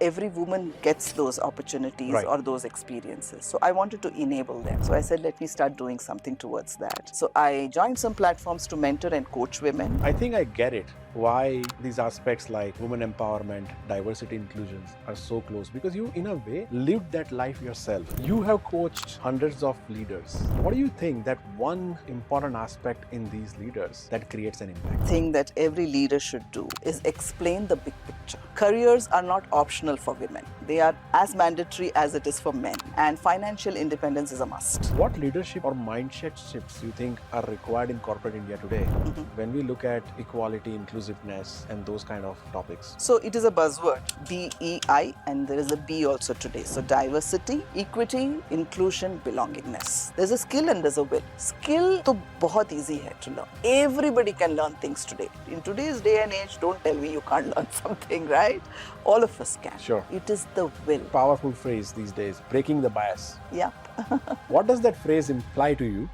every woman gets those opportunities Right. or those experiences. So I wanted to enable them. So I said, let me start doing something towards that. So I joined some platforms to mentor and coach women. I think I get it why these aspects like women empowerment, diversity, inclusions are so close, because you, in a way, lived that life yourself. You have coached hundreds of leaders. What do you think that one important aspect in these leaders that creates an impact? Thing that every leader should do is explain the big picture. Careers are not optional for women. They are as mandatory as it is for men. And financial independence is a must. What leadership or mindset shifts you think are required in corporate India today when we look at equality, inclusiveness, and those kind of topics? So it is a buzzword, DEI, and there is a B also today. So diversity, equity, inclusion, belongingness. There's a skill and there's a will. Skill to बहुत easy hai to learn. Everybody can learn things today. In today's day and age, don't tell me you can't learn something, right? All of us can. Sure. It is the will. Powerful phrase these days, breaking the bias. Yeah. What does that phrase imply to you?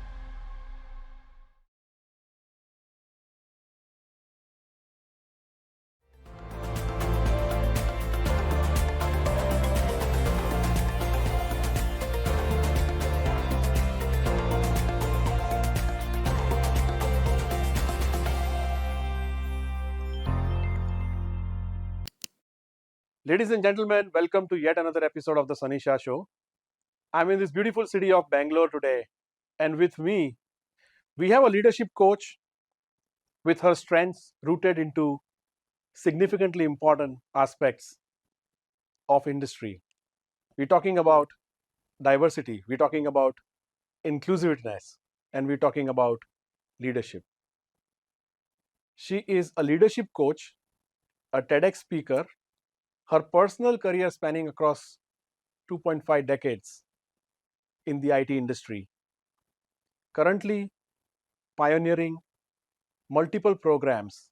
Ladies and gentlemen, welcome to yet another episode of the Sunny Shah Show. I'm in this beautiful city of Bangalore today, and with me, we have a leadership coach with her strengths rooted into significantly important aspects of industry. We're talking about diversity, we're talking about inclusiveness, and we're talking about leadership. She is a leadership coach, a TEDx speaker, her personal career spanning across 2.5 decades in the IT industry. Currently pioneering multiple programs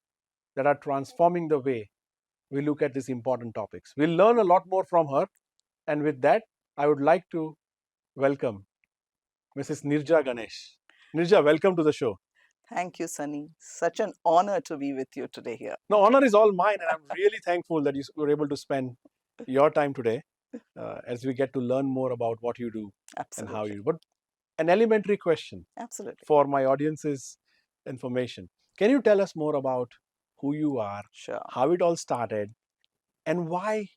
that are transforming the way we look at these important topics. We'll learn a lot more from her, and with that, I would like to welcome Mrs. Neeraja Ganesh. Neeraja, welcome to the show. Thank you, Sunny. Such an honor to be with you today here. No, honor is all mine, and I'm really thankful that you were able to spend your time today as we get to learn more about what you do Absolutely. and how you do. But an elementary question Absolutely. for my audience's information. Can you tell us more about who you are, Sure. how it all started, and why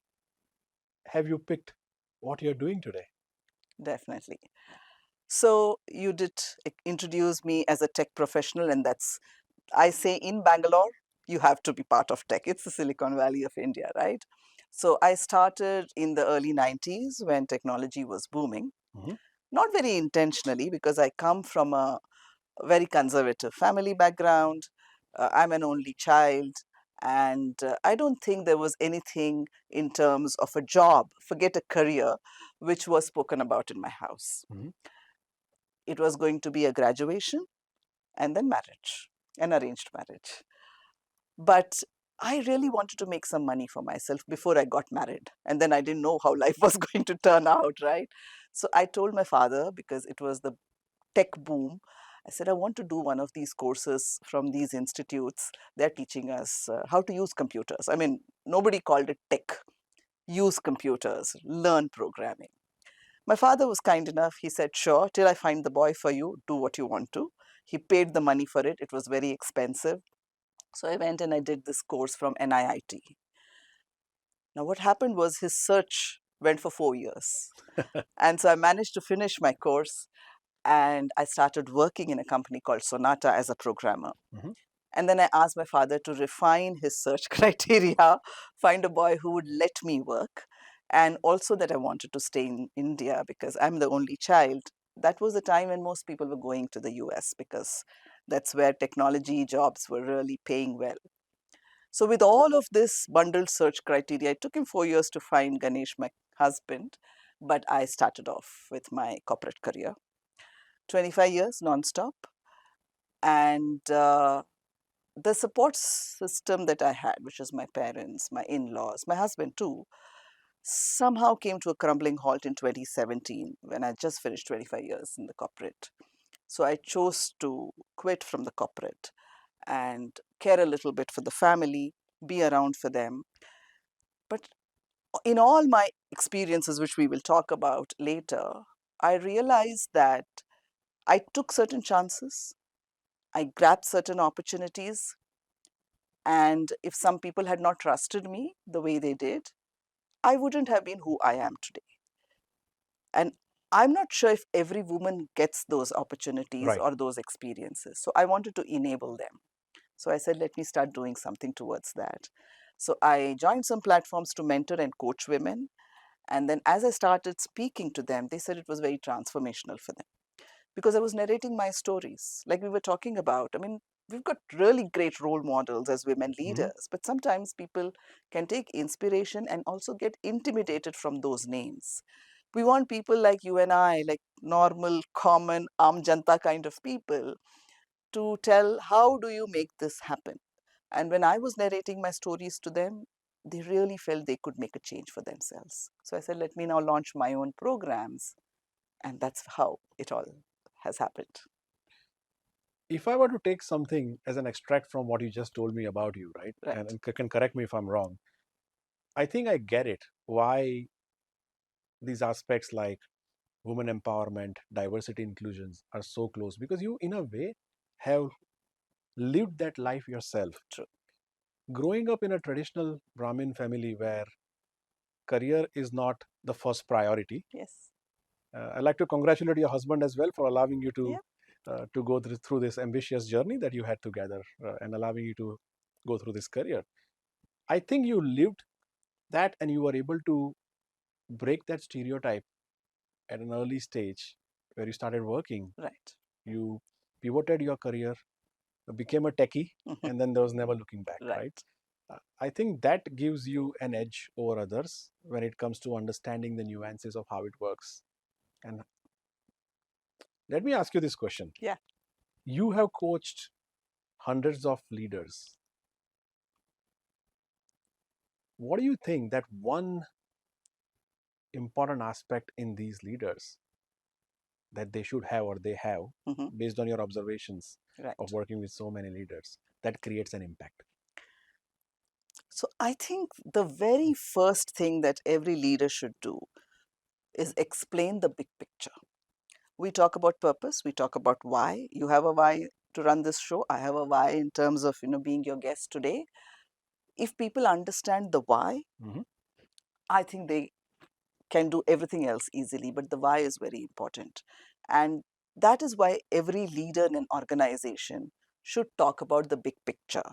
have you picked what you're doing today? Definitely. So you did introduce me as a tech professional, and that's, I say, in Bangalore, you have to be part of tech. It's the Silicon Valley of India, right? So I started in the early 90s when technology was booming. Not very intentionally, because I come from a very conservative family background. I'm an only child, and I don't think there was anything in terms of a job, forget a career, which was spoken about in my house. It was going to be a graduation and then marriage, an arranged marriage. But I really wanted to make some money for myself before I got married. And then I didn't know how life was going to turn out, right? So I told my father, because it was the tech boom, I said, I want to do one of these courses from these institutes. They're teaching us how to use computers. I mean, nobody called it tech. Use computers, learn programming. My father was kind enough. He said, sure, till I find the boy for you, do what you want to. He paid the money for it. It was very expensive. So I went and I did this course from NIIT. Now, what happened was his search went for 4 years. And so I managed to finish my course, and I started working in a company called Sonata as a programmer. And then I asked my father to refine his search criteria, find a boy who would let me work, and also that I wanted to stay in India because I'm the only child. That was the time when most people were going to the US because that's where technology jobs were really paying well. So with all of this bundled search criteria, it took him 4 years to find Ganesh, my husband, but I started off with my corporate career. 25 years non-stop. And the support system that I had, which is my parents, my in-laws, my husband too, somehow came to a crumbling halt in 2017 when I just finished 25 years in the corporate. So I chose to quit from the corporate and care a little bit for the family, be around for them. But in all my experiences, which we will talk about later, I realized that I took certain chances, I grabbed certain opportunities, and if some people had not trusted me the way they did, I wouldn't have been who I am today. And I'm not sure if every woman gets those opportunities Right. or those experiences. So I wanted to enable them. So I said, let me start doing something towards that. So I joined some platforms to mentor and coach women. And then as I started speaking to them, they said it was very transformational for them because I was narrating my stories, like we were talking about. I mean, we've got really great role models as women leaders, but sometimes people can take inspiration and also get intimidated from those names. We want people like you and I, like normal, common, aam janta kind of people, to tell how do you make this happen. And when I was narrating my stories to them, they really felt they could make a change for themselves. So I said, let me now launch my own programs. And that's how it all has happened. If I were to take something as an extract from what you just told me about you, right, Right. and can correct me if I'm wrong, I think I get it why these aspects like women empowerment, diversity, inclusions are so close, because you, in a way, have lived that life yourself. True. Growing up in a traditional Brahmin family where career is not the first priority, Yes. I'd like to congratulate your husband as well for allowing you Yeah. to go through this ambitious journey that you had together, and allowing you to go through this career. I think you lived that and you were able to break that stereotype at an early stage where you started working. Right. You pivoted your career, became a techie, Mhm. and then there was never looking back, right? Right. I think that gives you an edge over others when it comes to understanding the nuances of how it works. And let me ask you this question. Yeah. You have coached hundreds of leaders. What do you think that one important aspect in these leaders that they should have or they have, Mhm. based on your observations of Right. working with so many leaders, that creates an impact? So I think the very first thing that every leader should do is explain the big picture. We talk about purpose, we talk about why. You have a why to run this show. I have a why in terms of, being your guest today. If people understand the why, Mhm. I think they can do everything else easily, but the why is very important. And that is why every leader in an organization should talk about the big picture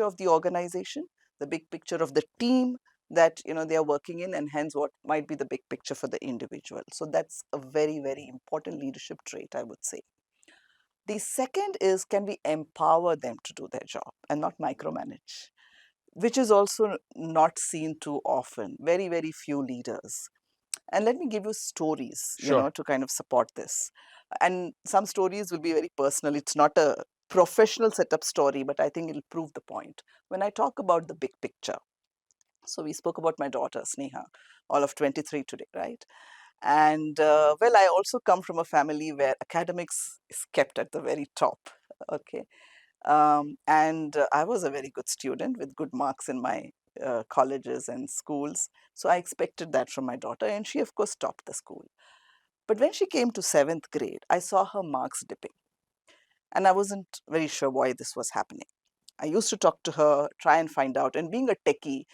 of the organization, the big picture of the team that they are working in, and hence what might be the big picture for the individual. So that's a very, very important leadership trait, I would say. The second is, can we empower them to do their job and not micromanage, which is also not seen too often. Very, very few leaders. And let me give you stories, Sure. to kind of support this. And some stories will be very personal. It's not a professional setup story, but I think it'll prove the point. When I talk about the big picture, so we spoke about my daughter, Sneha, all of 23 today, right? And well, I also come from a family where academics is kept at the very top. Okay. And I was a very good student with good marks in my colleges and schools. So I expected that from my daughter, and she, of course, topped the school. But when she came to seventh grade, I saw her marks dipping, and I wasn't very sure why this was happening. I used to talk to her, try and find out. And being a techie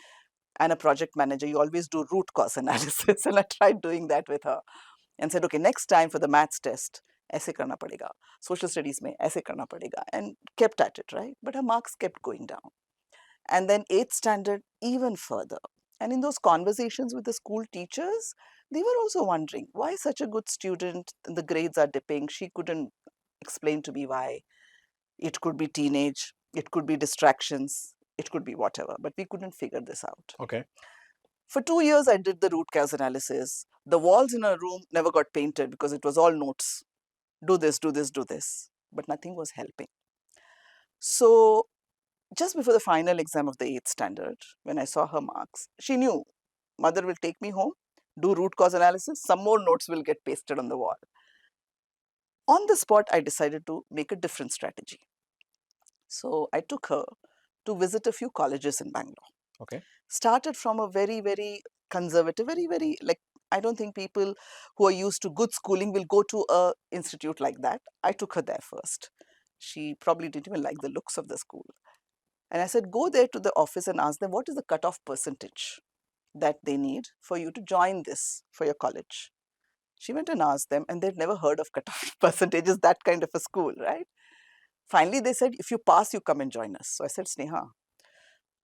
and a project manager, you always do root cause analysis. And I tried doing that with her and said, okay, next time for the maths test, ऐसे करना पड़ेगा, social studies में ऐसे करना पड़ेगा, and kept at it, right? But her marks kept going down. And then 8th standard, even further. And in those conversations with the school teachers, they were also wondering, why such a good student, the grades are dipping? She couldn't explain to me why. It could be teenage, it could be distractions, it could be whatever, but we couldn't figure this out. Okay. For 2 years, I did the root cause analysis. The walls in her room never got painted because it was all notes. Do this, do this, do this. But nothing was helping. So just before the final exam of the 8th standard, when I saw her marks, she knew mother will take me home, do root cause analysis, some more notes will get pasted on the wall. On the spot, I decided to make a different strategy. So I took her to visit a few colleges in Bangalore. Okay. Started from a very, very conservative, very, very, like, I don't think people who are used to good schooling will go to a institute like that. I took her there first. She probably didn't even like the looks of the school. And I said, go there to the office and ask them, what is the cutoff percentage that they need for you to join this for your college? She went and asked them, and they'd never heard of cutoff percentages, that kind of a school, right? Finally, they said, if you pass, you come and join us. So I said, Sneha,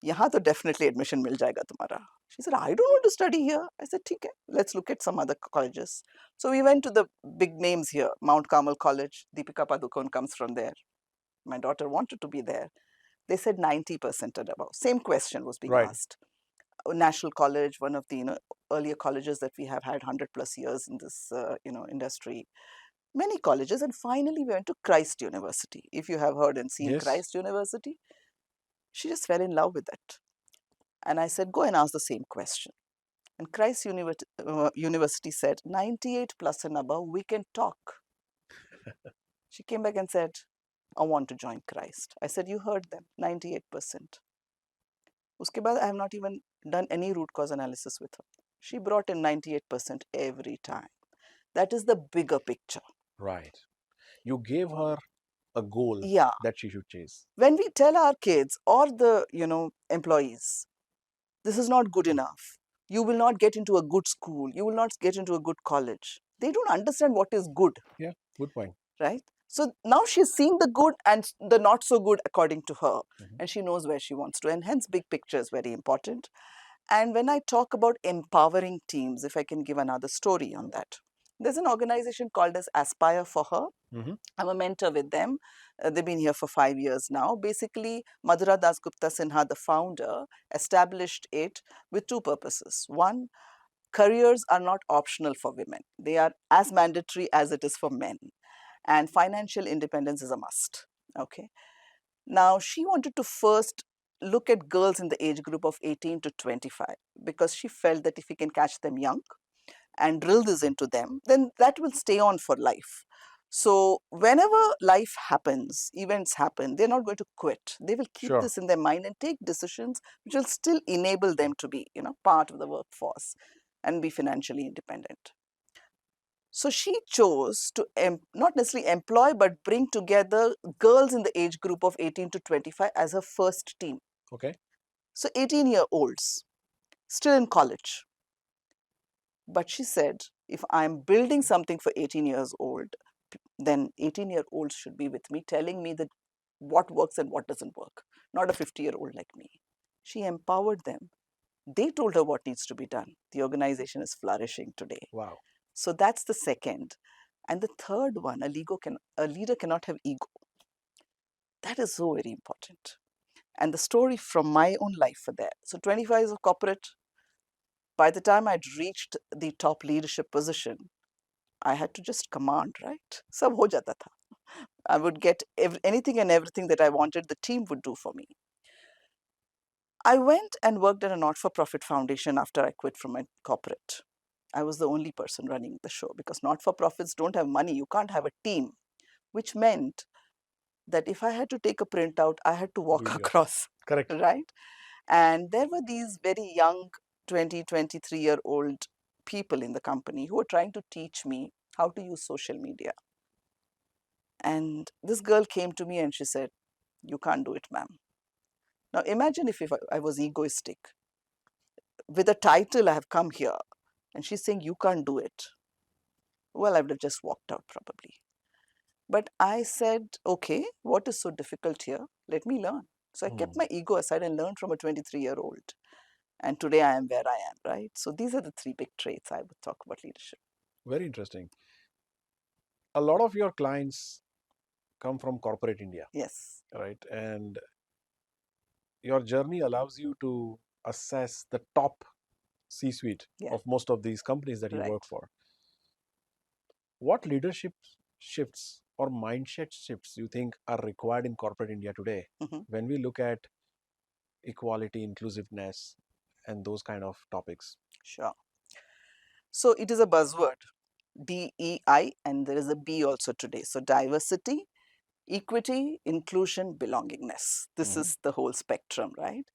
यहाँ तो definitely admission मिल जाएगा तुम्हारा. She said, I don't want to study here. I said, ठीक है, let's look at some other colleges. So we went to the big names here. Mount Carmel College, Deepika Padukone comes from there. My daughter wanted to be there. They said 90% and above. Same question was being asked. National College, one of the earlier colleges that we have had 100+ years in this industry. Many colleges, and finally we went to Christ University. If you have heard and seen Christ University, she just fell in love with it. And I said, go and ask the same question. And Christ University said, 98+ and above, we can talk. She came back and said, I want to join Christ. I said, you heard them, 98%. Uske baad, I have not even done any root cause analysis with her. She brought in 98% every time. That is the bigger picture. Right. You gave her a goal that she should chase. When we tell our kids or the employees, this is not good enough, you will not get into a good school, you will not get into a good college, they don't understand what is good. Yeah, good point. Right? So now she's seeing the good and the not so good according to her, and she knows where she wants to, and hence big picture is very important. And when I talk about empowering teams, if I can give another story on that, there's an organization called as 𝗙𝗵𝗻𝗲𝗄. I'm a mentor with them. They've been here for 5 years now. Basically, Madhura Dasgupta Sinha, the founder, established it with two purposes. One, careers are not optional for women. They are as mandatory as it is for men. And financial independence is a must. Okay. Now, she wanted to first look at girls in the age group of 18 to 25 because she felt that if we can catch them young and drill this into them, then that will stay on for life. So whenever life happens, events happen, they're not going to quit. They will keep this in their mind and take decisions which will still enable them to be, part of the workforce and be financially independent. So she chose to not necessarily employ, but bring together girls in the age group of 18 to 25 as her first team. Okay. So 18-year-olds, still in college. But she said, if I'm building something for 18 years old, then 18-year-olds should be with me, telling me that what works and what doesn't work, not a 50-year-old like me. She empowered them. They told her what needs to be done. The organization is flourishing today. Wow. So that's the second. And the third one, a leader cannot have ego. That is so very important. And the story from my own life for that. So 25 years of corporate, by the time I'd reached the top leadership position, I had to just command, right? Sab ho jata tha. I would get anything and everything that I wanted, the team would do for me. I went and worked at a not-for-profit foundation after I quit from my corporate. I was the only person running the show because not-for-profits don't have money. You can't have a team, which meant that if I had to take a printout, I had to walk across. Correct. Right? And there were these very young 20, 23-year-old people in the company who were trying to teach me how to use social media. And this girl came to me and she said, you can't do it, ma'am. Now imagine if I was egoistic. With a title, I have come here. And she's saying, you can't do it. Well, I would have just walked out probably. But I said, okay, what is so difficult here? Let me learn. So I kept my ego aside and learned from a 23-year-old. And today I am where I am, right? So these are the three big traits I would talk about leadership. Very interesting. A lot of your clients come from corporate India. Yes. Right. And your journey allows you to assess the top C-suite of most of these companies that you work for. What leadership shifts or mindset shifts you think are required in corporate India today when we look at equality, inclusiveness, and those kind of topics? Sure. So it is a buzzword, DEI, and there is a B also today. So diversity, equity, inclusion, belongingness. This is the whole spectrum, right?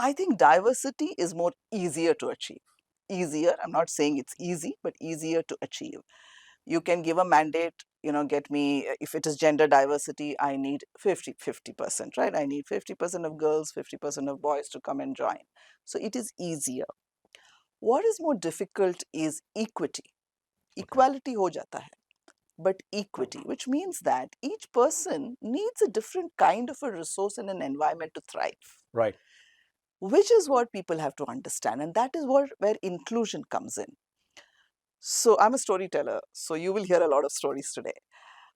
I think diversity is more easier to achieve. easier. I'm not saying it's easy, but easier to achieve. You can give a mandate, get me, if it is gender diversity, I need 50%, right? I need 50% of girls, 50% of boys to come and join. So it is easier. What is more difficult is equity. Equality ho jata hai, but equity, which means that each person needs a different kind of a resource in an environment to thrive. Right. Which is what people have to understand, and that is where inclusion comes in. So I'm a storyteller, so you will hear a lot of stories today.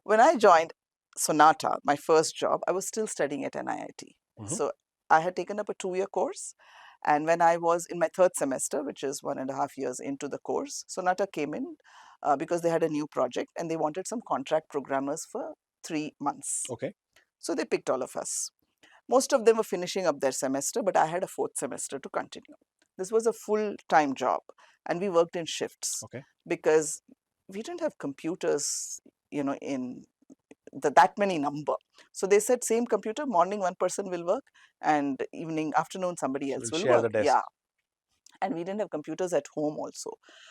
When I joined Sonata, my first job, I was still studying at NIIT. So I had taken up a 2-year course. And when I was in my 3rd semester, which is 1.5 years into the course, Sonata came in because they had a new project and they wanted some contract programmers for 3 months. Okay. So they picked all of us. Most of them were finishing up their semester, but I had a 4th semester to continue. This was a full-time job and we worked in shifts. Okay. Because we didn't have computers, in that many number. So they said same computer, morning one person will work and afternoon somebody else will share work. the desk. Yeah. And we didn't have computers at home also.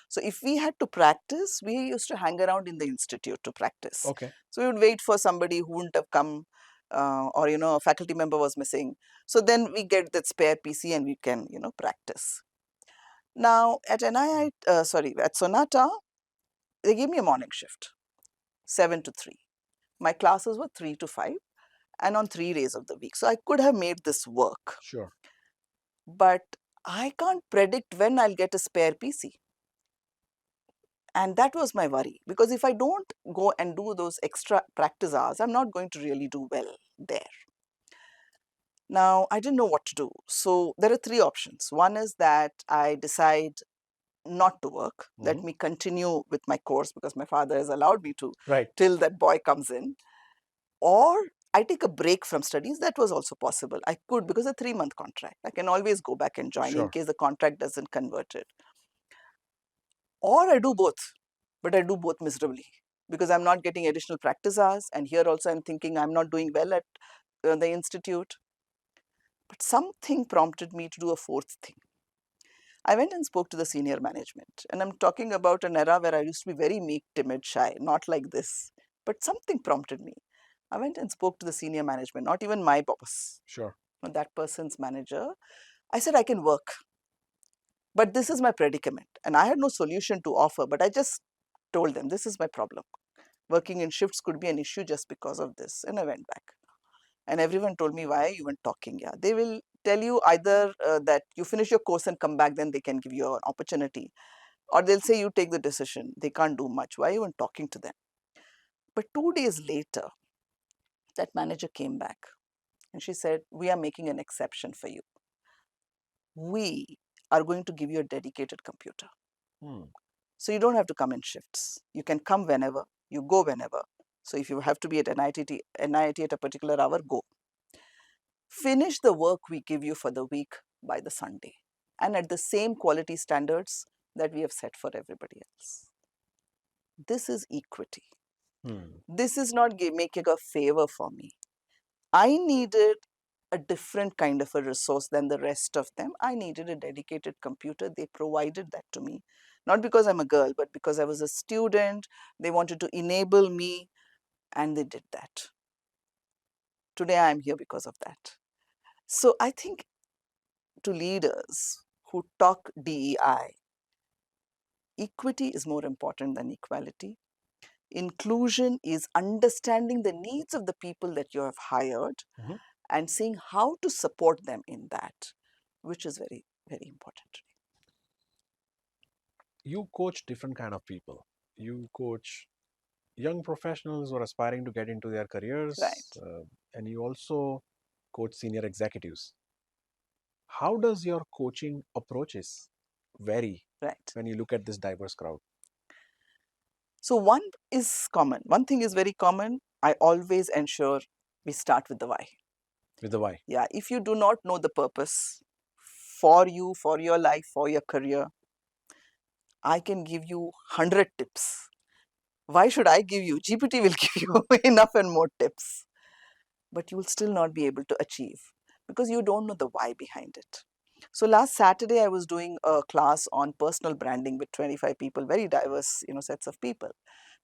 So if we had to practice, we used to hang around in the institute to practice. Okay. So we would wait for somebody who wouldn't have come or, a faculty member was missing. So then we get that spare PC and we can, practice. Now at at Sonata, they gave me a morning shift, 7 to 3. My classes were 3 to 5 and on 3 days of the week. So I could have made this work. Sure. But I can't predict when I'll get a spare PC. And that was my worry, because if I don't go and do those extra practice hours, I'm not going to really do well there. Now, I didn't know what to do. So there are 3 options. One is that I decide not to work. Let me continue with my course because my father has allowed me to till that boy comes in. Or I take a break from studies. That was also possible. I could, because a 3-month contract. I can always go back and join in case the contract doesn't convert it. Or I do both, but I do both miserably because I'm not getting additional practice hours. And here also I'm thinking I'm not doing well at the institute. But something prompted me to do a 4th thing. I went and spoke to the senior management. And I'm talking about an era where I used to be very meek, timid, shy, not like this. But something prompted me. I went and spoke to the senior management, not even my boss. Sure. That person's manager. I said, I can work. But this is my predicament. And I had no solution to offer, but I just told them, this is my problem. Working in shifts could be an issue just because of this. And I went back. And everyone told me, why are you even talking? Yeah, they will tell you either that you finish your course and come back, then they can give you an opportunity. Or they'll say you take the decision. They can't do much. Why are you even talking to them? But 2 days later, that manager came back and she said, we are making an exception for you. We are going to give you a dedicated computer. So you don't have to come in shifts. You can come whenever, you go whenever. So if you have to be at NIIT at a particular hour, go. Finish the work we give you for the week by the Sunday and at the same quality standards that we have set for everybody else. This is equity. This is not making a favor for me. I needed a different kind of a resource than the rest of them. I needed a dedicated computer. They provided that to me. Not because I'm a girl, but because I was a student. They wanted to enable me, and they did that. Today, I'm here because of that. So I think to leaders who talk DEI, equity is more important than equality. Inclusion is understanding the needs of the people that you have hired and seeing how to support them in that, which is very, very important today. You coach different kind of people. You coach young professionals who are aspiring to get into their careers, and you also coach senior executives. How does your coaching approaches vary when you look at this diverse crowd? So one is common. One thing is very common. I always ensure we start with the why. With the why? Yeah. If you do not know the purpose for you, for your life, for your career, I can give you 100 tips. Why should I give you? GPT will give you enough and more tips. But you will still not be able to achieve because you don't know the why behind it. So last Saturday, I was doing a class on personal branding with 25 people, very diverse, sets of people.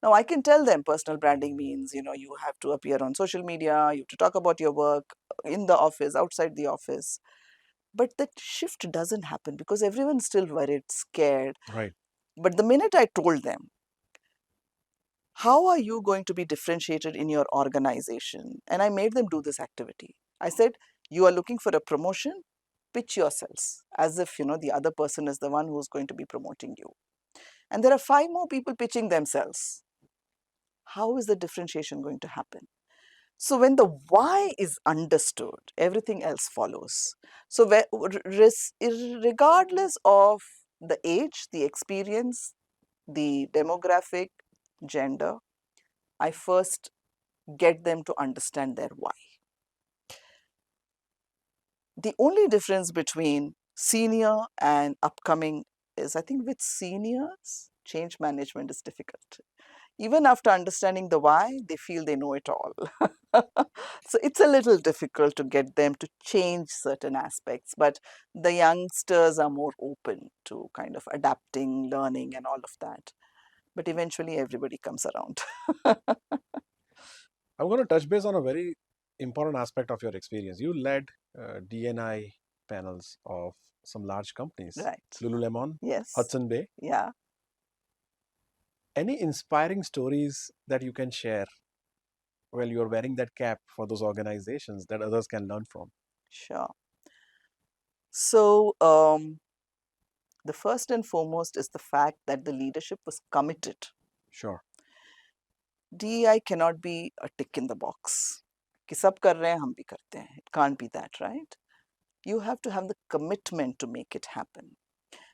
Now I can tell them personal branding means, you have to appear on social media, you have to talk about your work in the office, outside the office. But that shift doesn't happen because everyone's still worried, scared. Right. But the minute I told them, how are you going to be differentiated in your organization? And I made them do this activity. I said, you are looking for a promotion, pitch yourselves as if, the other person is the one who's going to be promoting you. And there are 5 more people pitching themselves. How is the differentiation going to happen? So when the why is understood, everything else follows. So regardless of the age, the experience, the demographic, gender, I first get them to understand their why. The only difference between senior and upcoming is, I think with seniors, change management is difficult. Even after understanding the why, they feel they know it all. So it's a little difficult to get them to change certain aspects, but the youngsters are more open to kind of adapting, learning, and all of that. But eventually, everybody comes around. I'm going to touch base on a very important aspect of your experience. You led D&I panels of some large companies, Right. Lululemon, Yes. Hudson Bay. Yeah. Any inspiring stories that you can share while you're wearing that cap for those organizations that others can learn from? Sure. So, the first and foremost is the fact that the leadership was committed. Sure. DEI cannot be a tick in the box. कि सब कर रहे हैं हम भी करते हैं. It can't be that, right? You have to have the commitment to make it happen.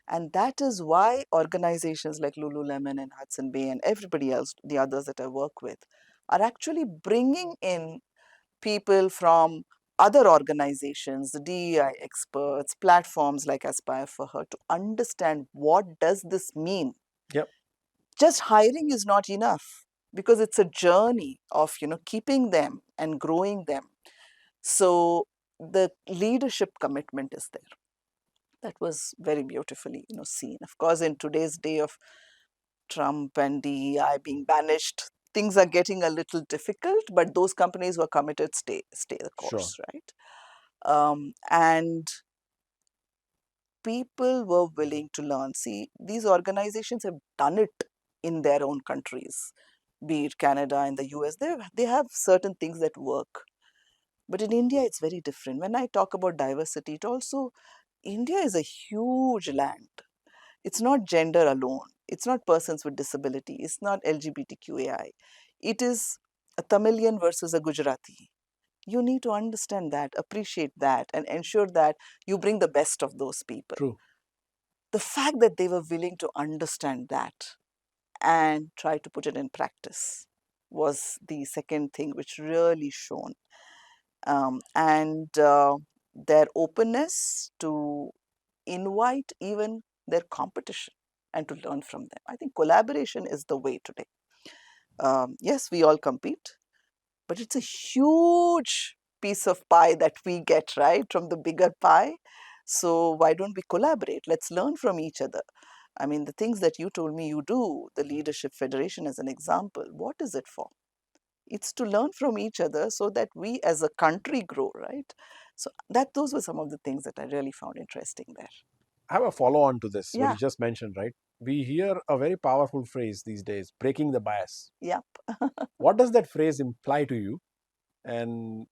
And that is why organizations like Lululemon and Hudson Bay and everybody else, the others that I work with, are actually bringing in people from other organizations, the DEI experts, platforms like 𝗙𝗵𝗻𝗃 to understand what does this mean. Yep. Just hiring is not enough because it's a journey of keeping them and growing them. So the leadership commitment is there. That was very beautifully seen. Of course, in today's day of Trump and DEI being banished, things are getting a little difficult, but those companies who are committed stay the course, Sure. right? And people were willing to learn. See, these organizations have done it in their own countries, be it Canada and the US. They have certain things that work. But in India, it's very different. When I talk about diversity, it also, India is a huge land. It's not gender alone. It's not persons with disability. It's not LGBTQAI. It is a Tamilian versus a Gujarati. You need to understand that, appreciate that, and ensure that you bring the best of those people. True. The fact that they were willing to understand that and try to put it in practice was the second thing which really shone. And their openness to invite even their competition and to learn from them. I think collaboration is the way today. Yes, we all compete, but it's a huge piece of pie that we get, right, from the bigger pie. So why don't we collaborate? Let's learn from each other. I mean, the things that you told me you do, the Leadership Federation as an example, what is it for? It's to learn from each other so that we as a country grow, right? So those were some of the things that I really found interesting there. I have a follow on to this, what Yeah. you just mentioned, right? We hear a very powerful phrase these days, breaking the bias. Yep. What does that phrase imply to you? And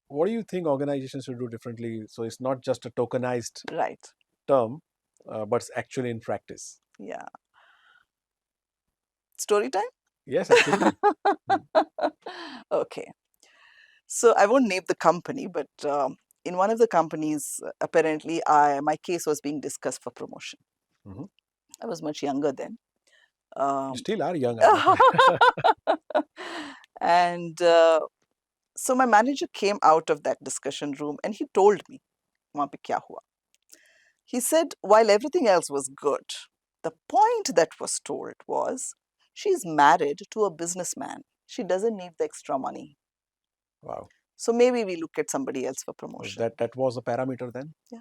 what do you think organizations should do differently so it's not just a tokenized Right. term, but it's actually in practice? Yeah. Story time? Yes, absolutely. Okay. So I won't name the company, but in one of the companies, apparently my case was being discussed for promotion. Mhm. I was much younger then. You still are young. I guess. And so my manager came out of that discussion room and he told me, "वहाँ पे क्या हुआ?" He said, while everything else was good, the point that was told was, she's married to a businessman. She doesn't need the extra money. Wow. So maybe we look at somebody else for promotion. That was a parameter then? Yeah.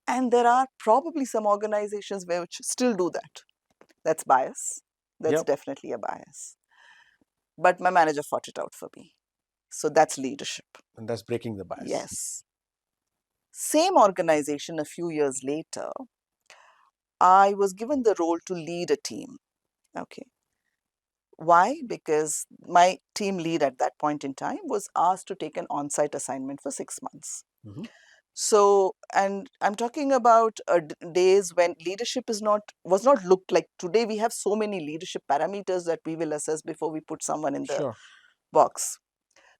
And there are probably some organizations which still do that. That's bias. That's definitely a bias. But my manager fought it out for me. So that's leadership. And that's breaking the bias. Yes. Same organization a few years later, I was given the role to lead a team. Okay. Why? Because my team lead at that point in time was asked to take an on-site assignment for 6 months. So, and I'm talking about days when leadership was not looked like today. We have so many leadership parameters that we will assess before we put someone in the box.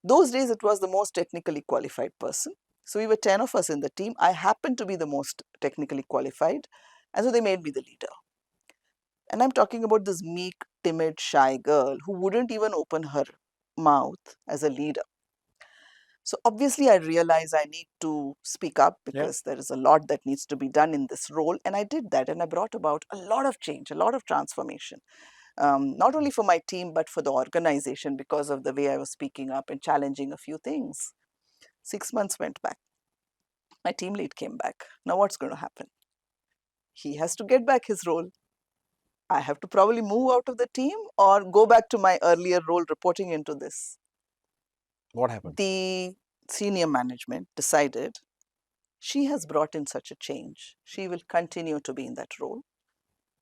Those days, it was the most technically qualified person. So we were 10 of us in the team. I happened to be the most technically qualified. And so they made me the leader. And I'm talking about this meek, timid, shy girl who wouldn't even open her mouth as a leader. So obviously, I realized I need to speak up because there is a lot that needs to be done in this role. And I did that. And I brought about a lot of change, a lot of transformation. Not only for my team, but for the organization because of the way I was speaking up and challenging a few things. 6 months went back. My team lead came back. Now what's going to happen? He has to get back his role. I have to probably move out of the team or go back to my earlier role reporting into this. What happened? The senior management decided she has brought in such a change. She will continue to be in that role.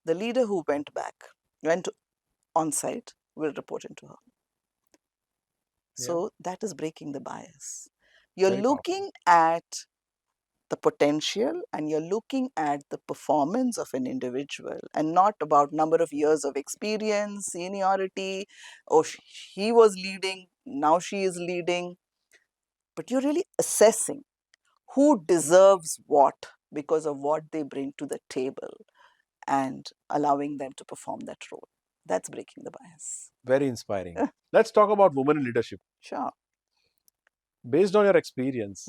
The leader who went on site, will report into her. So that is breaking the bias. You're looking at the potential and you're looking at the performance of an individual and not about number of years of experience, seniority, or he was leading, now she is leading. But you're really assessing who deserves what because of what they bring to the table and allowing them to perform that role. That's breaking the bias. Very inspiring. Let's talk about women in leadership. Sure. Based on your experience,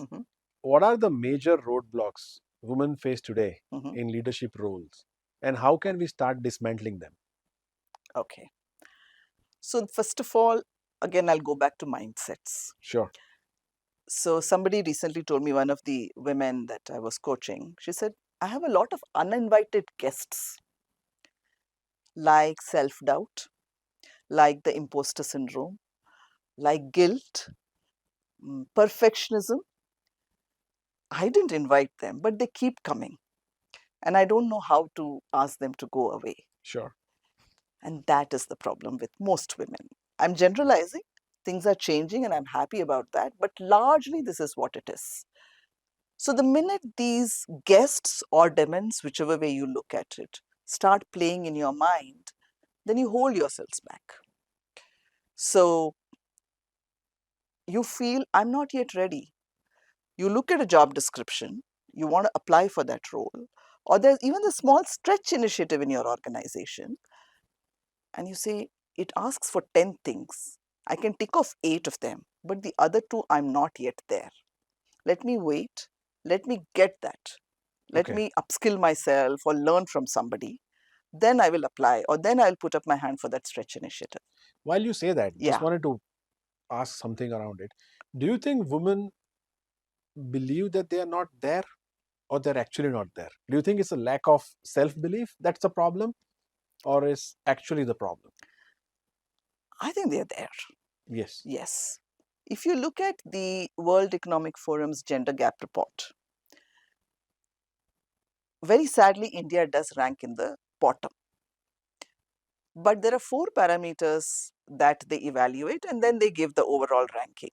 what are the major roadblocks women face today in leadership roles? And how can we start dismantling them? Okay. So first of all, again, I'll go back to mindsets. Sure. So somebody recently told me, one of the women that I was coaching, she said, I have a lot of uninvited guests like self-doubt, like the imposter syndrome, like guilt, perfectionism. I didn't invite them, but they keep coming. And I don't know how to ask them to go away. Sure. And that is the problem with most women. I'm generalizing. Things are changing and I'm happy about that. But largely, this is what it is. So the minute these guests or demons, whichever way you look at it, start playing in your mind, then you hold yourselves back. So you feel, I'm not yet ready. You look at a job description, you want to apply for that role, or there's even the small stretch initiative in your organization, and you say, it asks for 10 things. I can tick off 8 of them, but the other 2, I'm not yet there. Let me wait. Let me get that. Let me upskill myself or learn from somebody. Then I will apply, or then I'll put up my hand for that stretch initiative. While you say that, just wanted to ask something around it. Do you think women believe that they are not there, or they're actually not there? Do you think it's a lack of self-belief that's the problem, or is actually the problem? I think they're there. Yes. Yes. If you look at the World Economic Forum's gender gap report, very sadly, India does rank in the bottom. But there are 4 parameters that they evaluate and then they give the overall ranking.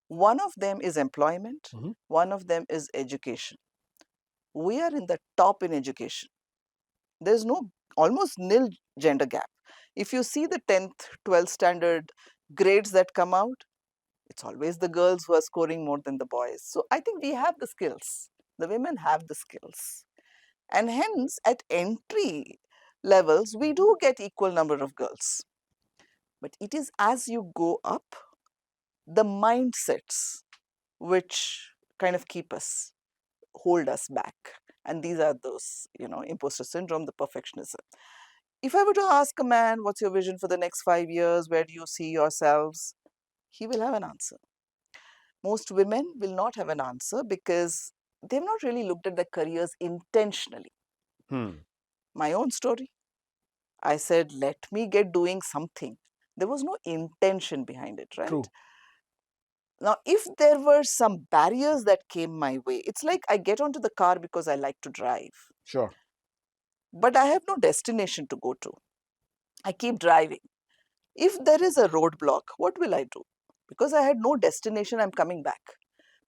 One of them is employment. One of them is education. We are in the top in education. There's no almost nil gender gap. If you see the 10th, 12th standard grades that come out, it's always the girls who are scoring more than the boys. So I think we have the skills. The women have the skills. And hence, at entry levels, we do get equal number of girls. But it is as you go up, the mindsets which kind of hold us back. And these are those, imposter syndrome, the perfectionism. If I were to ask a man, what's your vision for the next 5 years? Where do you see yourselves? He will have an answer. Most women will not have an answer because they've not really looked at their careers intentionally. My own story. I said, let me get doing something. There was no intention behind it, right? True. Now, if there were some barriers that came my way, it's like I get onto the car because I like to drive. Sure. But I have no destination to go to. I keep driving. If there is a roadblock, what will I do? Because I had no destination, I'm coming back.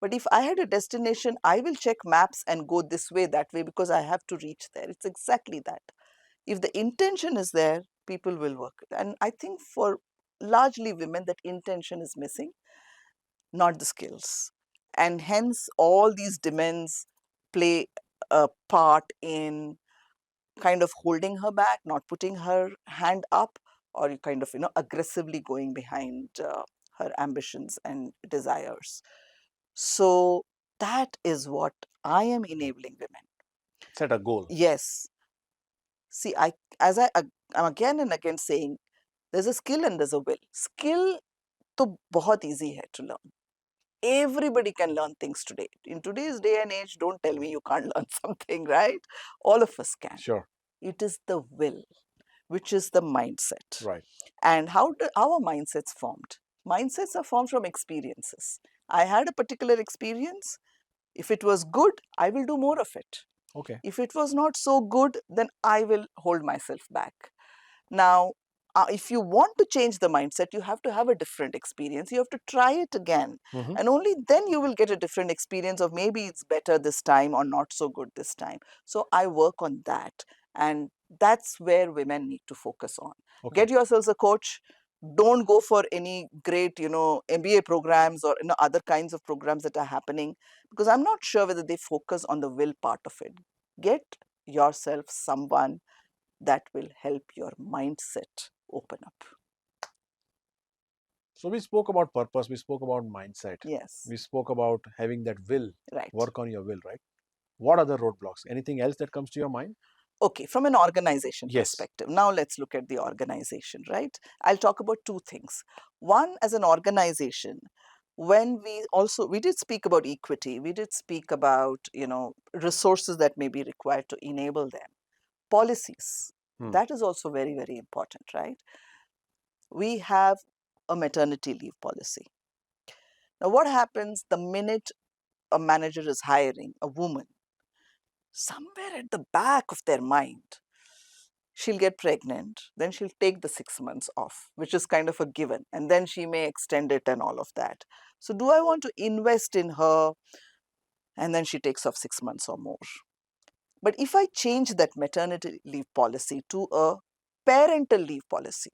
But if I had a destination, I will check maps and go this way, that way, because I have to reach there. It's exactly that. If the intention is there, people will work. And I think for largely women, that intention is missing, not the skills. And hence, all these demands play a part in kind of holding her back, not putting her hand up, or kind of, aggressively going behind her ambitions and desires. So that is what I am enabling women. Set a goal. Yes. See, I'm again and again saying, there's a skill and there's a will. Skill to बहुत easy hai to learn. Everybody can learn things today. In today's day and age, don't tell me you can't learn something, right? All of us can. Sure. It is the will, which is the mindset. Right. And how do our mindsets formed? Mindsets are formed from experiences. I had a particular experience. If it was good, I will do more of it. Okay. If it was not so good, then I will hold myself back. Now, if you want to change the mindset, you have to have a different experience. You have to try it again. And only then you will get a different experience of maybe it's better this time or not so good this time. So I work on that. And that's where women need to focus on. Okay. Get yourselves a coach. Don't go for any great, MBA programs or other kinds of programs that are happening, because I'm not sure whether they focus on the will part of it. Get yourself someone that will help your mindset open up. So we spoke about purpose, we spoke about mindset. Yes. We spoke about having that will, Right. work on your will, right? What are the roadblocks? Anything else that comes to your mind? Okay, from an organization Yes. perspective, now let's look at the organization, right? I'll talk about two things. One, as an organization, when we did speak about equity, we did speak about, resources that may be required to enable them. Policies, that is also very, very important, right? We have a maternity leave policy. Now, what happens the minute a manager is hiring a woman? Somewhere at the back of their mind, she'll get pregnant, then she'll take the 6 months off, which is kind of a given, and then she may extend it and all of that. So do I want to invest in her and then she takes off 6 months or more? But if I change that maternity leave policy to a parental leave policy,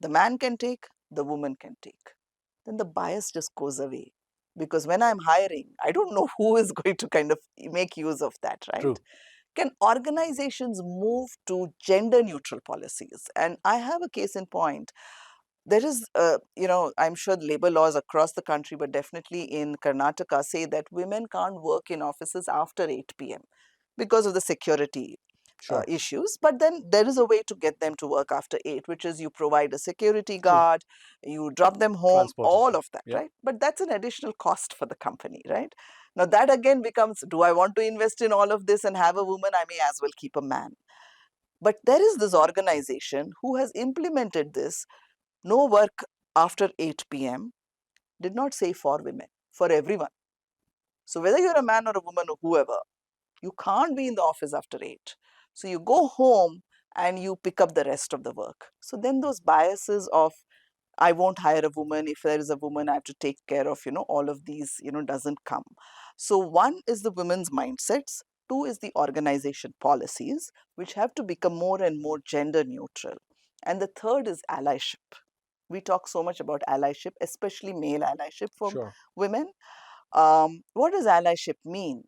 the man can take, the woman can take, then the bias just goes away. Because when I'm hiring, I don't know who is going to kind of make use of that, right? True. Can organizations move to gender neutral policies? And I have a case in point. There is, I'm sure labor laws across the country, but definitely in Karnataka, say that women can't work in offices after 8 p.m. because of the security Sure. issues. But then there is a way to get them to work after 8, which is you provide a security guard, you drop them home, all of that, right? But that's an additional cost for the company, right? Now that again becomes, do I want to invest in all of this and have a woman? I may as well keep a man. But there is this organization who has implemented this, no work after 8 p.m., did not say for women, for everyone. So whether you're a man or a woman or whoever, you can't be in the office after 8. So you go home and you pick up the rest of the work. So then those biases of, I won't hire a woman, if there is a woman, I have to take care of, all of these, doesn't come. So one is the women's mindsets. Two is the organization policies, which have to become more and more gender neutral. And the third is allyship. We talk so much about allyship, especially male allyship for women. What does allyship mean?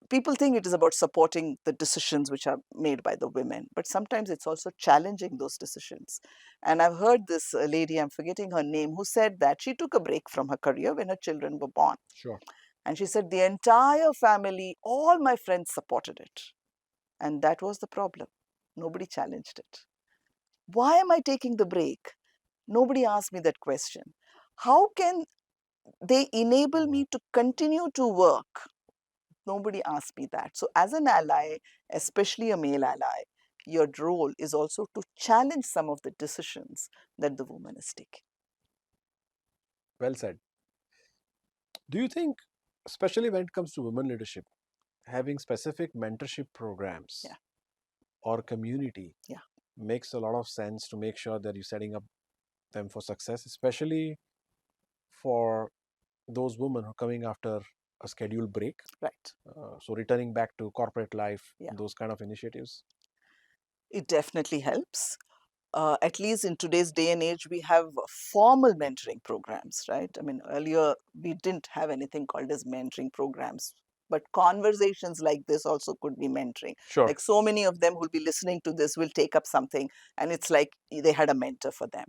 People think it is about supporting the decisions which are made by the women, but sometimes it's also challenging those decisions. And I've heard this lady, I'm forgetting her name, who said that she took a break from her career when her children were born. Sure. And she said, the entire family, all my friends supported it. And that was the problem. Nobody challenged it. Why am I taking the break? Nobody asked me that question. How can they enable me to continue to work nobody asked me that. So as an ally, especially a male ally, your role is also to challenge some of the decisions that the woman is taking. Well said. Do you think, especially when it comes to women leadership, having specific mentorship programs Yeah. or community Yeah. makes a lot of sense to make sure that you're setting up them for success, especially for those women who are coming after a scheduled break? Right. So returning back to corporate life, Yeah. those kind of initiatives. It definitely helps. At least in today's day and age, we have formal mentoring programs, right? I mean, earlier we didn't have anything called as mentoring programs, but conversations like this also could be mentoring. Sure. Like so many of them who'll be listening to this will take up something, and it's like they had a mentor for them.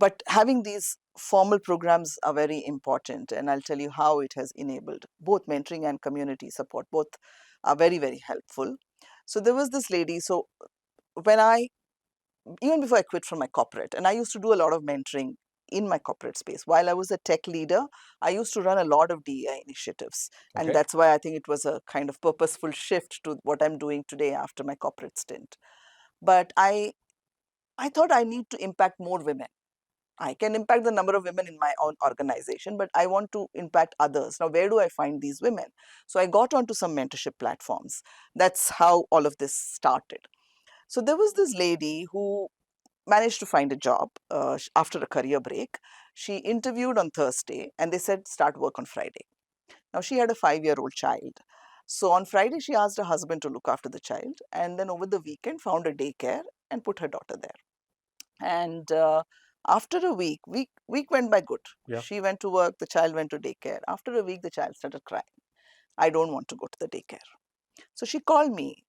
But having these formal programs are very important, and I'll tell you how it has enabled both mentoring and community support. Both are very, very helpful. So there was this lady. So when even before I quit from my corporate, and I used to do a lot of mentoring in my corporate space. While I was a tech leader, I used to run a lot of DEI initiatives. And Okay. that's why I think it was a kind of purposeful shift to what I'm doing today after my corporate stint. But I thought I need to impact more women. I can impact the number of women in my own organization, but I want to impact others. Now, where do I find these women? So I got onto some mentorship platforms. That's how all of this started. So there was this lady who managed to find a job after a career break. She interviewed on Thursday and they said, start work on Friday. Now, she had a 5-year-old child. So on Friday, she asked her husband to look after the child, and then over the weekend found a daycare and put her daughter there. And after a week went by good. Yeah. She went to work, the child went to daycare. After a week, the child started crying. I don't want to go to the daycare. So she called me.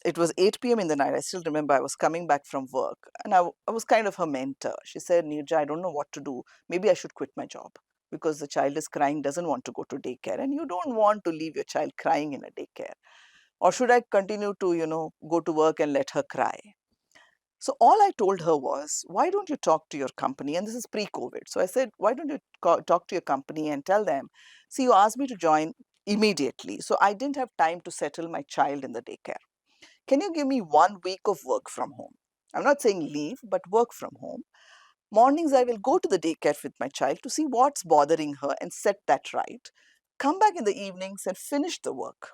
It was 8 p.m. in the night. I still remember I was coming back from work and I was kind of her mentor. She said, Neeraja, I don't know what to do. Maybe I should quit my job because the child is crying, doesn't want to go to daycare, and you don't want to leave your child crying in a daycare. Or should I continue to, go to work and let her cry? So all I told her was, why don't you talk to your company? And this is pre-COVID. So I said, why don't you talk to your company and tell them, see, you asked me to join immediately. So I didn't have time to settle my child in the daycare. Can you give me 1 week of work from home? I'm not saying leave, but work from home. Mornings, I will go to the daycare with my child to see what's bothering her and set that right. Come back in the evenings and finish the work.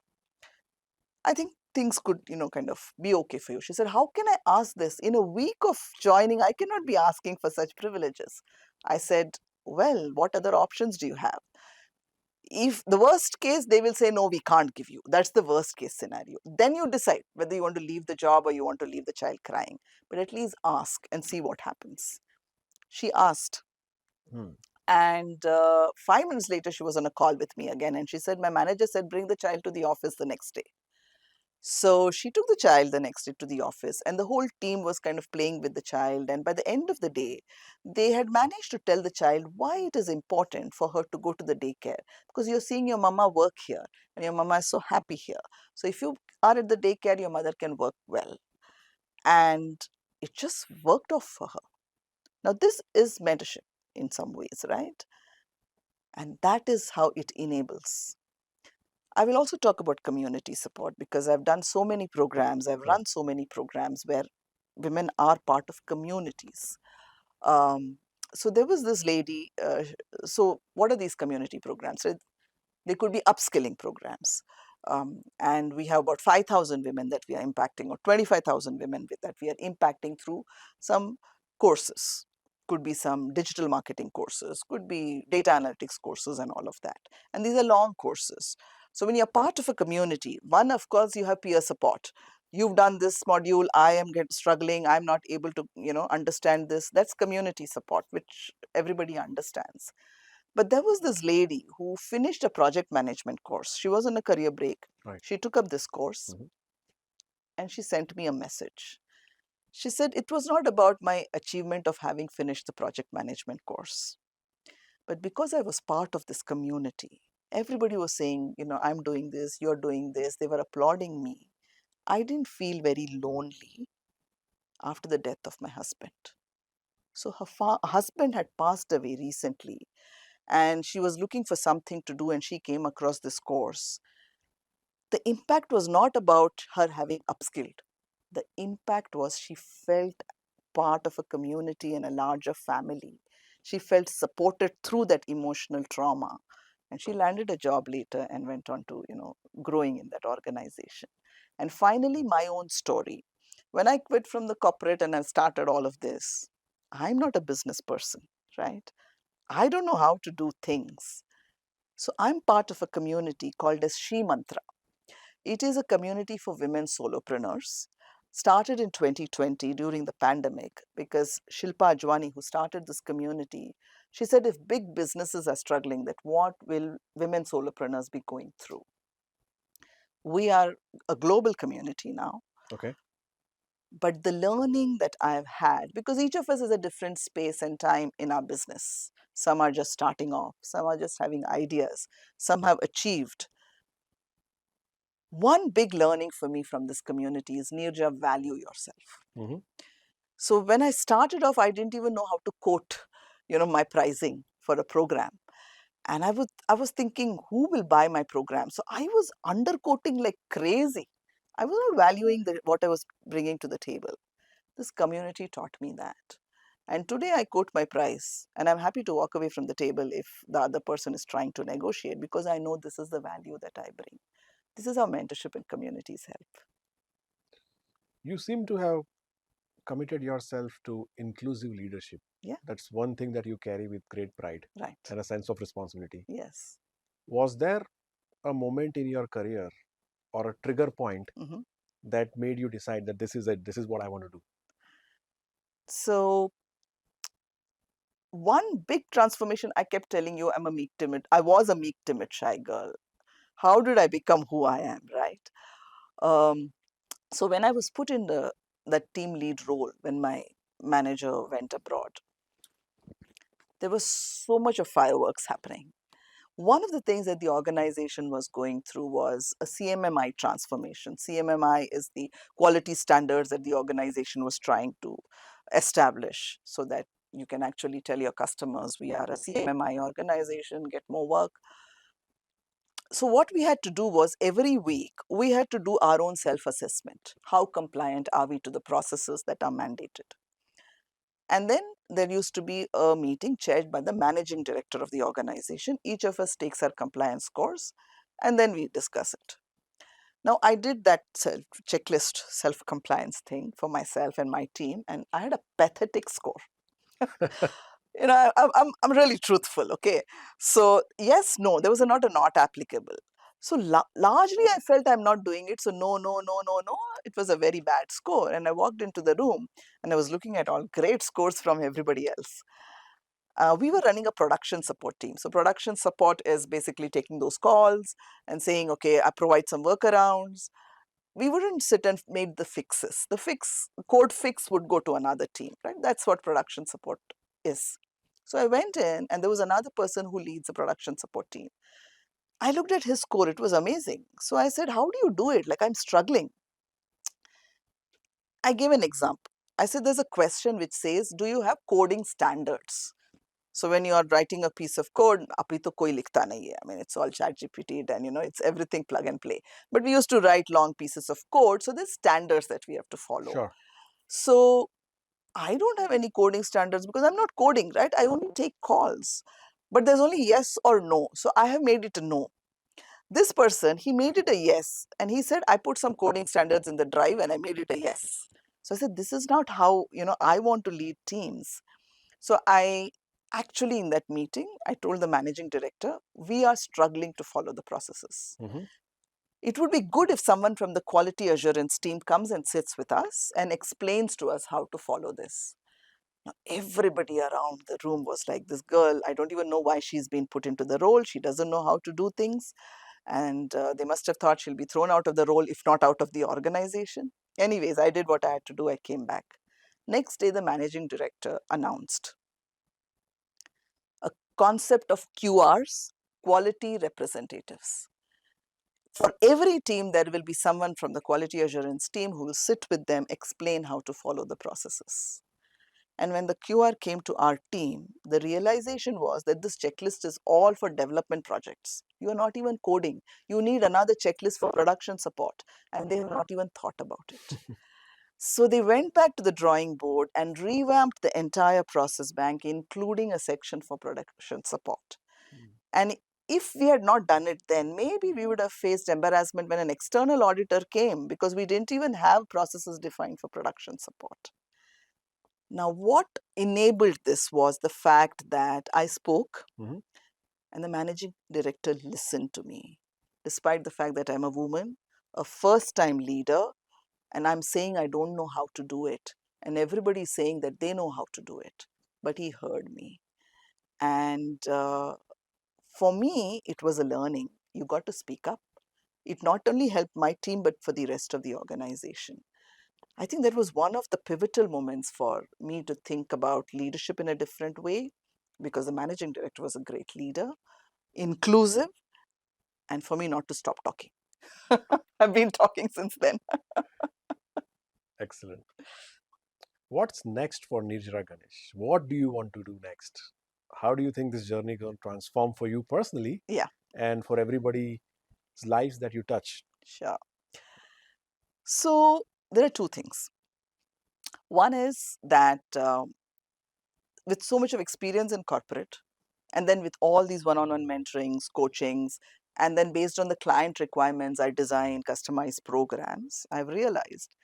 I think things could, kind of be okay for you. She said, how can I ask this? In a week of joining, I cannot be asking for such privileges. I said, well, what other options do you have? If the worst case, they will say, no, we can't give you. That's the worst case scenario. Then you decide whether you want to leave the job or you want to leave the child crying. But at least ask and see what happens. She asked. And 5 minutes later, she was on a call with me again. And she said, my manager said, bring the child to the office the next day. So she took the child the next day to the office, and the whole team was kind of playing with the child. And by the end of the day, they had managed to tell the child why it is important for her to go to the daycare. Because you're seeing your mama work here, and your mama is so happy here. So if you are at the daycare, your mother can work well. And it just worked off for her. Now, this is mentorship in some ways, right? And that is how it enables. I will also talk about community support because I've done so many programs, I've run so many programs where women are part of communities. So there was this lady. So what are these community programs? So they could be upskilling programs. And we have about 5,000 women that we are impacting, or 25,000 women that we are impacting through some courses. Could be some digital marketing courses, could be data analytics courses and all of that. And these are long courses. So when you're part of a community, one, of course, you have peer support. You've done this module, I am struggling, I'm not able to, understand this. That's community support, which everybody understands. But there was this lady who finished a project management course. She was on a career break. Right. She took up this course and she sent me a message. She said, it was not about my achievement of having finished the project management course, but because I was part of this community, everybody was saying, I'm doing this, you're doing this. They were applauding me. I didn't feel very lonely after the death of my husband. So her husband had passed away recently. and she was looking for something to do, and she came across this course. The impact was not about her having upskilled. The impact was she felt part of a community and a larger family. She felt supported through that emotional trauma. And she landed a job later and went on to, growing in that organization. And finally, my own story. When I quit from the corporate and I started all of this, I'm not a business person, right? I don't know how to do things. So I'm part of a community called as She Mantra. It is a community for women solopreneurs. Started in 2020 during the pandemic because 𝗙𝗵𝗍𝗶 𝗺, who started this community, she said if big businesses are struggling, that what will women solopreneurs be going through? We are a global community now. Okay. But the learning that I've had, because each of us is a different space and time in our business. Some are just starting off, some are just having ideas, some have achieved. One big learning for me from this community is Neeraja, value yourself. Mhm. So when I started off, I didn't even know how to quote, my pricing for a program. And I was thinking, who will buy my program? So I was underquoting like crazy. I was not valuing what I was bringing to the table. This community taught me that. And today I quote my price, and I'm happy to walk away from the table if the other person is trying to negotiate, because I know this is the value that I bring. This is how mentorship and communities help. You seem to have committed yourself to inclusive leadership. Yeah. That's one thing that you carry with great pride Right. and a sense of responsibility. Yes. Was there a moment in your career or a trigger point Mhm. that made you decide that this is it, this is what I want to do? So one big transformation, I kept telling you, I'm a meek, timid. I was a meek, timid, shy girl. How did I become who I am, right? So when I was put in that team lead role, when my manager went abroad, there was so much of fireworks happening. One of the things that the organization was going through was a CMMI transformation. CMMI is the quality standards that the organization was trying to establish so that you can actually tell your customers, we are a CMMI organization, get more work. So what we had to do was every week, we had to do our own self-assessment. How compliant are we to the processes that are mandated? And then there used to be a meeting chaired by the managing director of the organization. Each of us takes our compliance scores, and then we discuss it. Now, I did that checklist self-compliance thing for myself and my team, and I had a pathetic score. I'm really truthful, okay? So yes, no, there was not a not applicable. So largely I felt I'm not doing it. So no, no, no, no, no. It was a very bad score. And I walked into the room and I was looking at all great scores from everybody else. We were running a production support team. So production support is basically taking those calls and saying, okay, I provide some workarounds. We wouldn't sit and make the fixes. The code fix would go to another team, right? That's what production support is. So I went in and there was another person who leads the production support team. I looked at his score, it was amazing. So I said, how do you do it? Like, I'm struggling. I gave an example. I said, there's a question which says, do you have coding standards? So when you are writing a piece of code, abhi to koi likhta nahi hai. I mean, it's all ChatGPT and it's everything plug and play. But we used to write long pieces of code. So there's standards that we have to follow. Sure. So I don't have any coding standards because I'm not coding, right? I only take calls. But there's only yes or no. So I have made it a no. This person, he made it a yes. And he said, I put some coding standards in the drive and I made it a yes. So I said, this is not how, I want to lead teams. So I actually, in that meeting, I told the managing director, we are struggling to follow the processes. Mm-hmm. It would be good if someone from the quality assurance team comes and sits with us and explains to us how to follow this. Now, everybody around the room was like, this girl, I don't even know why she's been put into the role. She doesn't know how to do things. And they must have thought she'll be thrown out of the role, if not out of the organization. Anyways, I did what I had to do. I came back. Next day, the managing director announced a concept of QRs, quality representatives. For every team, there will be someone from the quality assurance team who will sit with them, explain how to follow the processes. And when the QR came to our team, the realization was that this checklist is all for development projects. You are not even coding. You need another checklist for production support. And they have not even thought about it. So they went back to the drawing board and revamped the entire process bank, including a section for production support. And if we had not done it then, maybe we would have faced embarrassment when an external auditor came, because we didn't even have processes defined for production support. Now, what enabled this was the fact that I spoke and the managing director listened to me, despite the fact that I'm a woman, a first-time leader, and I'm saying I don't know how to do it. And everybody is saying that they know how to do it. But he heard me. And for me, it was a learning. You got to speak up. It not only helped my team, but for the rest of the organization. I think that was one of the pivotal moments for me to think about leadership in a different way, because the managing director was a great leader, inclusive, and for me not to stop talking. I've been talking since then. Excellent. What's next for Neeraja Ganesh? What do you want to do next? How do you think this journey will transform for you personally? Yeah. And for everybody's lives that you touch? Sure. So there are two things. One is that with so much of experience in corporate, and then with all these one-on-one mentorings, coachings, and then based on the client requirements, I design customized programs. I've realized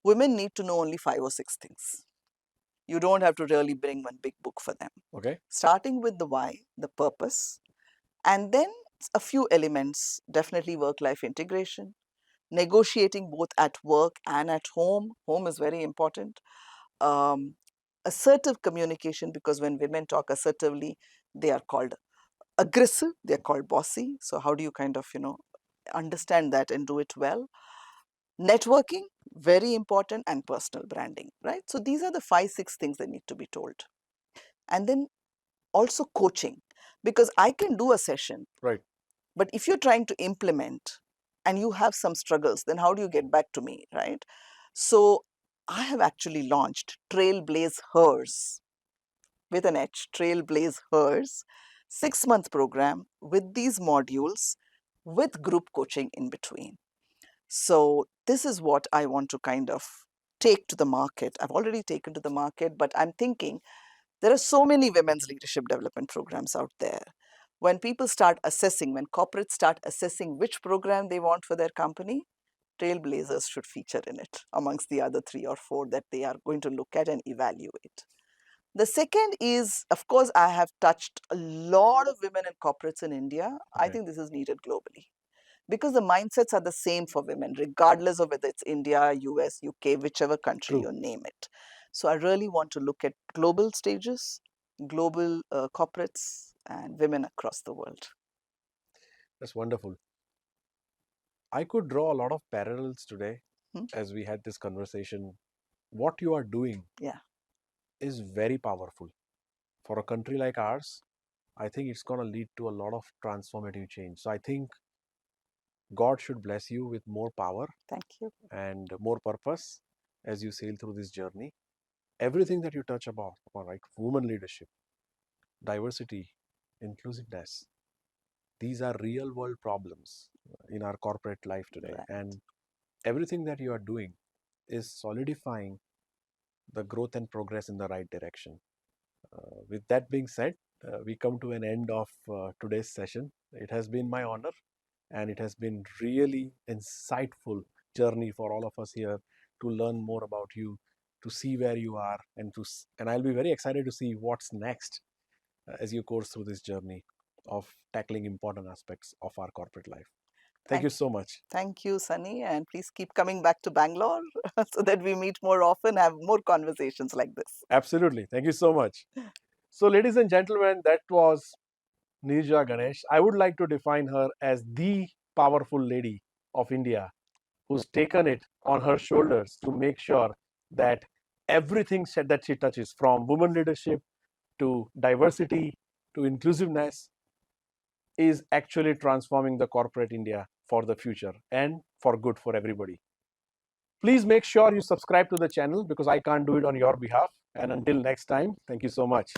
women need to know only 5 or 6 things. You don't have to really bring one big book for them. Okay. Starting with the why, the purpose, and then a few elements, definitely work-life integration, negotiating both at work and at home. Home is very important. Assertive communication, because when women talk assertively, they are called aggressive, they're called bossy. So how do you kind of, understand that and do it well? Networking, very important, and personal branding, right? So these are the 5, 6 things that need to be told. And then also coaching, because I can do a session, Right. but if you're trying to implement and you have some struggles, then how do you get back to me, right? So I have actually launched 𝗙𝗵𝗲𝗃𝗃 with an H, 𝗙𝗵𝗃𝗃𝗃 6-month program with these modules with group coaching in between. So this is what I want to kind of take to the market. I've already taken to the market, but I'm thinking there are so many women's leadership development programs out there. When people start assessing, when corporates start assessing which program they want for their company, 𝗙𝗵𝗃𝗃𝗃 should feature in it amongst the other 3 or 4 that they are going to look at and evaluate. The second is, of course, I have touched a lot of women in corporates in India. I think this is needed globally, because the mindsets are the same for women, regardless of whether it's India, US, UK, whichever country you name it. So I really want to look at global stages, global corporates, and women across the world. That's wonderful. I could draw a lot of parallels today as we had this conversation. What you are doing is very powerful. For a country like ours, I think it's going to lead to a lot of transformative change. So I think God should bless you with more power. Thank you. And more purpose as you sail through this journey. Everything that you touch about, right? Women leadership, diversity, inclusiveness, these are real world problems in our corporate life today. Right. And everything that you are doing is solidifying the growth and progress in the right direction. With that being said, we come to an end of today's session. It has been my honor, and it has been really insightful journey for all of us here to learn more about you, to see where you are, and I'll be very excited to see what's next as you course through this journey of tackling important aspects of our corporate life. Thank you so much. Thank you, Sunny, and please keep coming back to Bangalore so that we meet more often, have more conversations like this. Absolutely. Thank you so much. So, ladies and gentlemen, that was Neeraja Ganesh. I would like to define her as the powerful lady of India who's taken it on her shoulders to make sure that everything that she touches, from women leadership to diversity to inclusiveness, is actually transforming the corporate India for the future and for good for everybody. Please make sure you subscribe to the channel, because I can't do it on your behalf. And until next time, thank you so much.